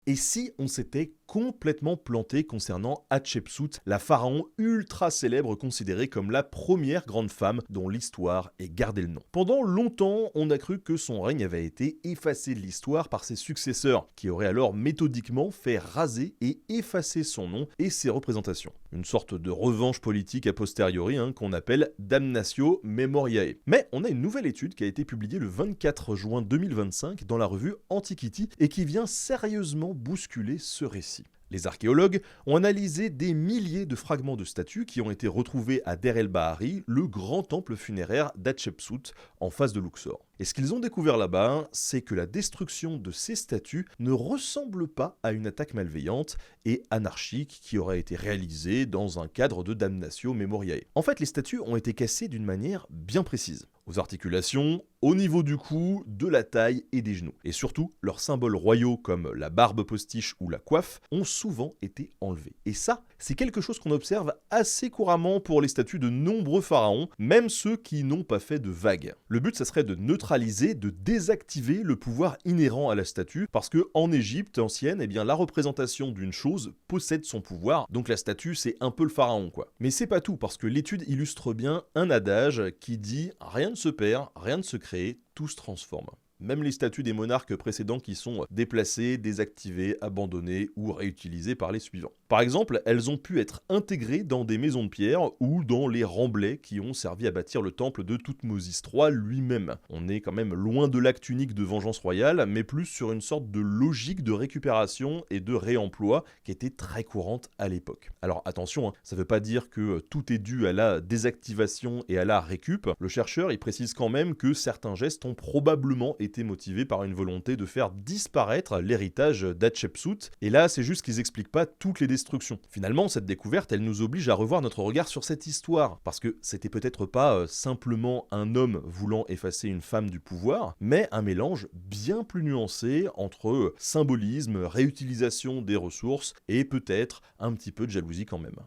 Et si on s'était complètement planté concernant Hatshepsut, la pharaon ultra célèbre considérée comme la première grande femme dont l'histoire ait gardé le nom. Pendant longtemps, on a cru que son règne avait été effacé de l'histoire par ses successeurs, qui auraient alors méthodiquement fait raser et effacer son nom et ses représentations. Une sorte de revanche politique a posteriori qu'on appelle Damnatio Memoriae. Mais on a une nouvelle étude qui a été publiée le 24 juin 2025 dans la revue Antiquity et qui vient sérieusement bousculer ce récit. Les archéologues ont analysé des milliers de fragments de statues qui ont été retrouvés à Der el-Bahari, le grand temple funéraire d'Hatshepsut en face de Luxor. Et ce qu'ils ont découvert là-bas, c'est que la destruction de ces statues ne ressemble pas à une attaque malveillante et anarchique qui aurait été réalisée dans un cadre de damnatio memoriae. En fait, les statues ont été cassées d'une manière bien précise. Aux articulations, au niveau du cou, de la taille et des genoux. Et surtout, leurs symboles royaux comme la barbe postiche ou la coiffe ont souvent été enlevés. Et ça, c'est quelque chose qu'on observe assez couramment pour les statues de nombreux pharaons, même ceux qui n'ont pas fait de vagues. Le but, ça serait de neutraliser, de désactiver le pouvoir inhérent à la statue, parce que en Égypte ancienne, la représentation d'une chose possède son pouvoir, donc la statue, c'est un peu le pharaon, quoi. Mais c'est pas tout, parce que l'étude illustre bien un adage qui dit « rien ne se perd, rien ne se crée, tout se transforme ». Même les statues des monarques précédents qui sont déplacées, désactivées, abandonnées ou réutilisées par les suivants. Par exemple, elles ont pu être intégrées dans des maisons de pierre ou dans les remblais qui ont servi à bâtir le temple de Thoutmôsis III lui-même. On est quand même loin de l'acte unique de vengeance royale, mais plus sur une sorte de logique de récupération et de réemploi qui était très courante à l'époque. Alors attention, ça ne veut pas dire que tout est dû à la désactivation et à la récup. Le chercheur, il précise quand même que certains gestes ont probablement été motivés par une volonté de faire disparaître l'héritage d'Hatshepsut. Et là, c'est juste qu'ils expliquent pas toutes les destructions. Finalement, cette découverte, elle nous oblige à revoir notre regard sur cette histoire, parce que c'était peut-être pas simplement un homme voulant effacer une femme du pouvoir, mais un mélange bien plus nuancé entre symbolisme, réutilisation des ressources et peut-être un petit peu de jalousie quand même.